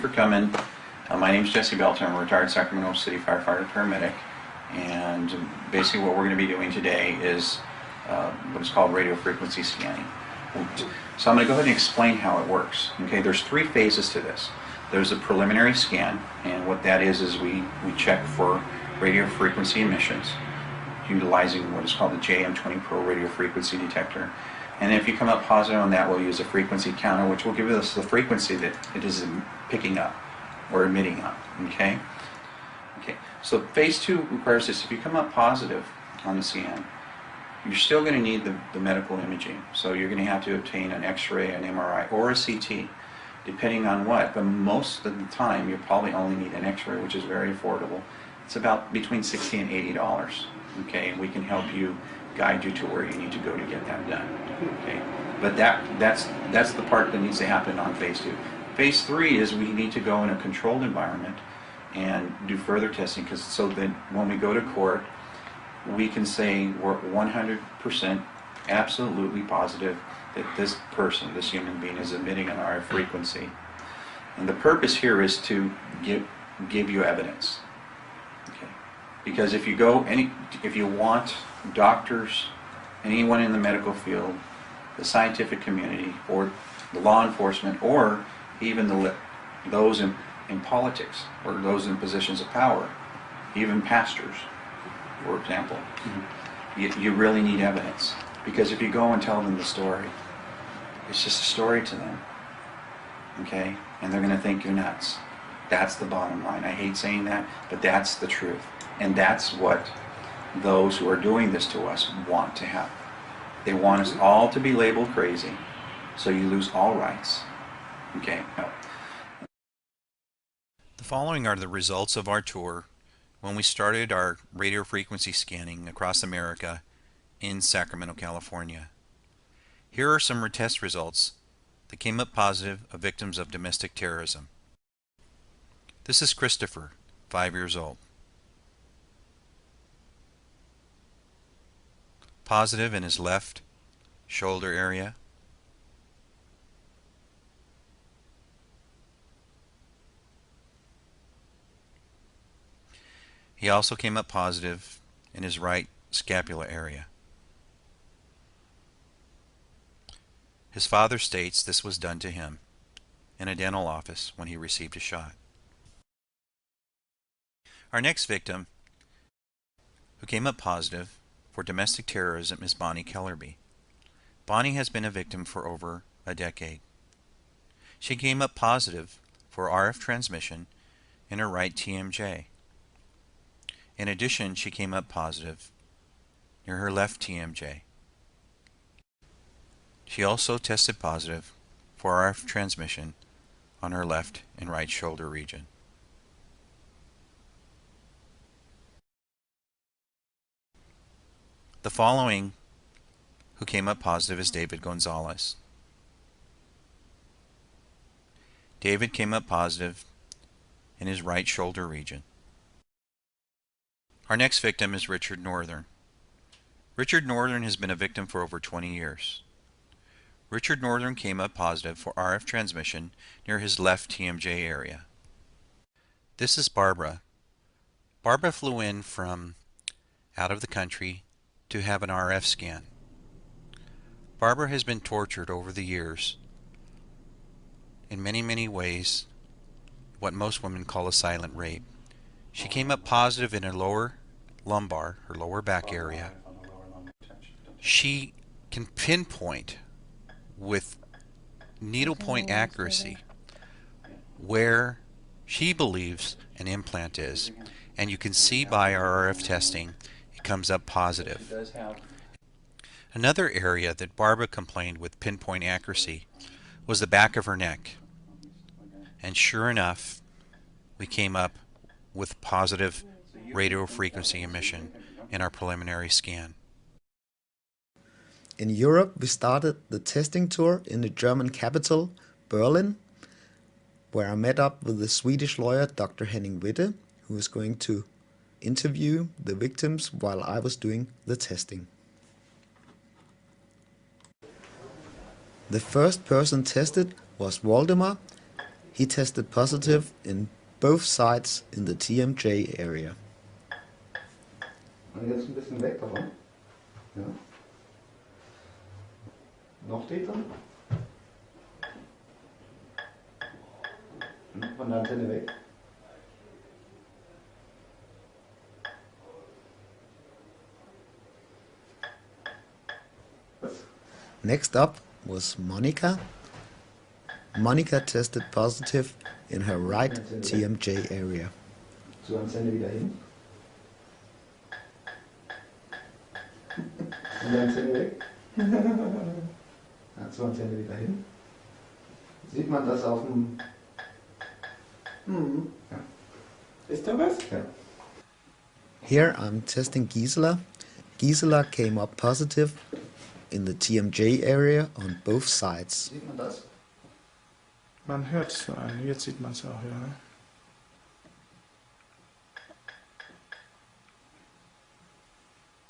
for coming. My name is Jesse Belton. I'm a retired Sacramento City firefighter paramedic. And basically what we're going to be doing today is what is called radio frequency scanning. So I'm going to go ahead and explain how it works. Okay, there's 3 phases to this. There's a preliminary scan, and what that is we check for radio frequency emissions utilizing what is called the JM20 Pro radio frequency detector. And if you come up positive on that, we'll use a frequency counter, which will give us the frequency that it is picking up or emitting up. Okay? Okay. So phase 2 requires this. If you come up positive on the scan, you're still going to need the medical imaging. So you're going to have to obtain an X-ray, an MRI, or a CT, depending on what. But most of the time, you probably only need an X-ray, which is very affordable. It's about between $60 and $80. Okay, and we can help you, guide you to where you need to go to get that done. Okay, but that's the part that needs to happen on phase 2. Phase 3 is we need to go in a controlled environment and do further testing, because so that when we go to court, we can say we're 100% absolutely positive that this person, this human being, is emitting an RF frequency. And the purpose here is to give you evidence. Okay. Because if you want doctors, anyone in the medical field, the scientific community, or the law enforcement, or even those in politics, or those in positions of power, even pastors, for example, you really need evidence. Because if you go and tell them the story, it's just a story to them. Okay? And they're going to think you're nuts. That's the bottom line. I hate saying that, but that's the truth. And that's what those who are doing this to us want to have. They want us all to be labeled crazy, so you lose all rights. Okay? No. The following are the results of our tour when we started our radio frequency scanning across America in Sacramento, California. Here are some test results that came up positive of victims of domestic terrorism. This is Christopher, 5 years old. Positive in his left shoulder area. He also came up positive in his right scapula area. His father states this was done to him in a dental office when he received a shot. Our next victim, who came up positive for domestic terrorism, is Bonnie Kellerby. Bonnie has been a victim for over a decade. She came up positive for RF transmission in her right TMJ. In addition, she came up positive near her left TMJ. She also tested positive for RF transmission on her left and right shoulder region. The following who came up positive is David Gonzalez. David came up positive in his right shoulder region. Our next victim is Richard Northern. Richard Northern has been a victim for over 20 years. Richard Northern came up positive for RF transmission near his left TMJ area. This is Barbara. Barbara flew in from out of the country to have an RF scan. Barbara has been tortured over the years in many ways, what most women call a silent rape. She came up positive in her lower lumbar, her lower back area. She can pinpoint with needlepoint accuracy where she believes an implant is, and you can see by our RF testing it comes up positive. Another area that Barbara complained with pinpoint accuracy was the back of her neck, and sure enough we came up with positive radio frequency emission in our preliminary scan. In Europe, we started the testing tour in the German capital, Berlin, where I met up with the Swedish lawyer Dr. Henning Witte, who was going to interview the victims while I was doing the testing. The first person tested was Waldemar, He tested positive in both sites in the TMJ area. Und jetzt ein bisschen weg davon. Ja. Noch tiefer. Von der Antenne weg. Next up was Monica. Monica tested positive in her right TMJ area. Zur Antenne wieder hin. Von der Antenne weg. Ja, zur Antenne wieder hin. Sieht man das auf dem... Ja. Ist da was? Ja. Here I'm testing Gisela. Gisela came up positive in the TMJ area on both sides. Sieht man das? Man hört es vor allem, jetzt sieht man es auch, ja.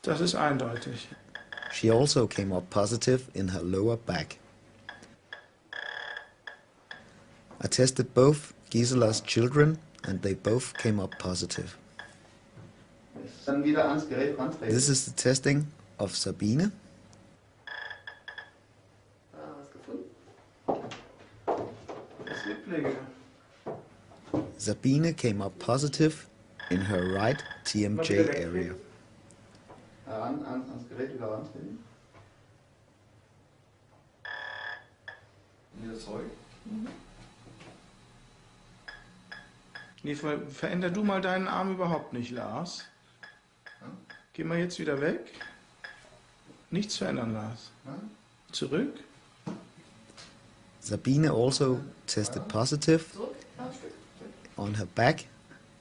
Das ist eindeutig. She also came up positive in her lower back. I tested both Gisela's children and they both came up positive. Dann wieder ans Gerät rantreten. This is the testing of Sabine. Was gefunden? Das Lieblinge. Sabine came up positive in her right TMJ area. Ans Gerät wieder rantreten. Wieder zurück. Nee, veränder du mal deinen Arm überhaupt nicht, Lars. Geh mal jetzt wieder weg. Nichts verändern, Lars. Zurück. Sabine also tested positive on her back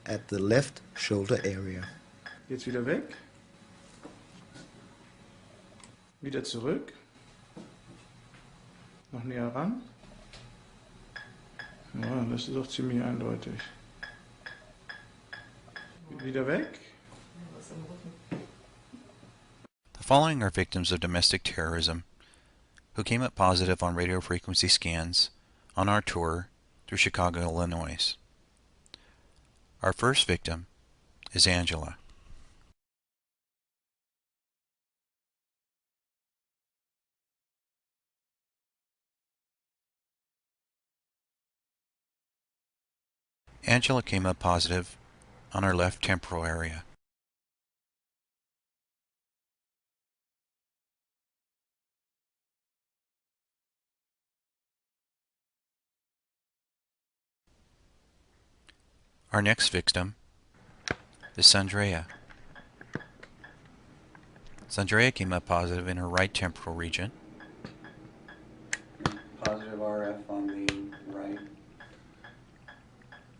at the left shoulder area. Jetzt wieder weg. Wieder zurück. Noch näher ran. Ja, das ist doch ziemlich eindeutig. Wieder weg. The following are victims of domestic terrorism who came up positive on radio frequency scans on our tour through Chicago, Illinois. Our first victim is Angela. Angela came up positive on our left temporal area. Our next victim is Sandrea. Sandrea came up positive in her right temporal region. Positive RF on the right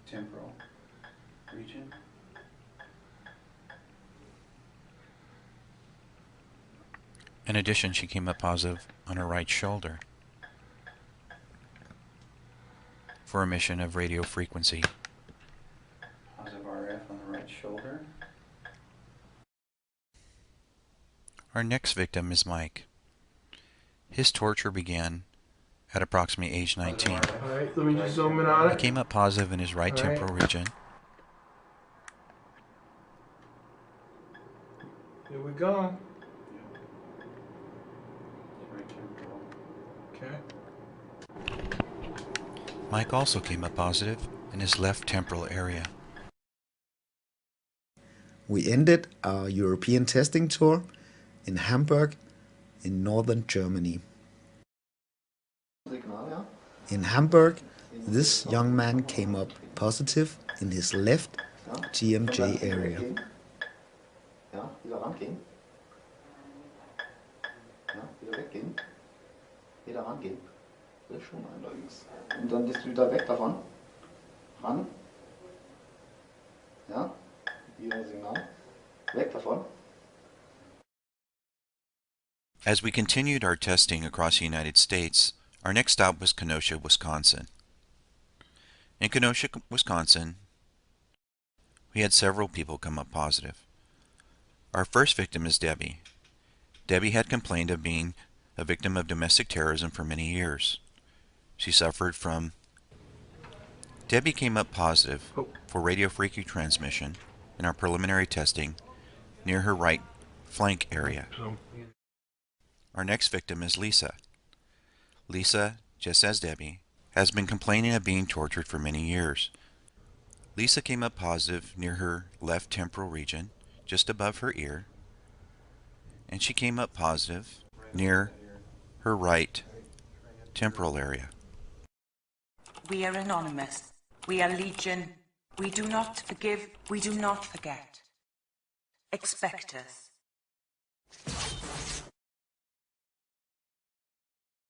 temporal region. In addition, she came up positive on her right shoulder for emission of radio frequency. Positive RF on the right shoulder. Our next victim is Mike. His torture began at approximately age 19. Alright, let me just zoom in on He it. came up positive in his right temporal region. Here we go. Right temporal. Okay. Mike also came up positive in his left temporal area. We ended our European testing tour in Hamburg in northern Germany. Signal, ja. In Hamburg, this young man came up positive in his left TMJ area. Ja, wieder rangehen. Ja, wieder weggehen. Wieder rangehen. Das ist schon eindeutig. Und dann bist du wieder weg davon. Ran. Ja, wieder Signal. Weg davon. As we continued our testing across the United States, our next stop was Kenosha, Wisconsin. In Kenosha, Wisconsin, we had several people come up positive. Our first victim is Debbie. Debbie had complained of being a victim of domestic terrorism for many years. She suffered from Debbie came up positive for radiofrequency transmission in our preliminary testing near her right flank area. Our next victim is Lisa. Lisa, just as Debbie, has been complaining of being tortured for many years. Lisa came up positive near her left temporal region, just above her ear, and she came up positive near her right temporal area. We are anonymous. We are legion. We do not forgive. We do not forget. Expect us.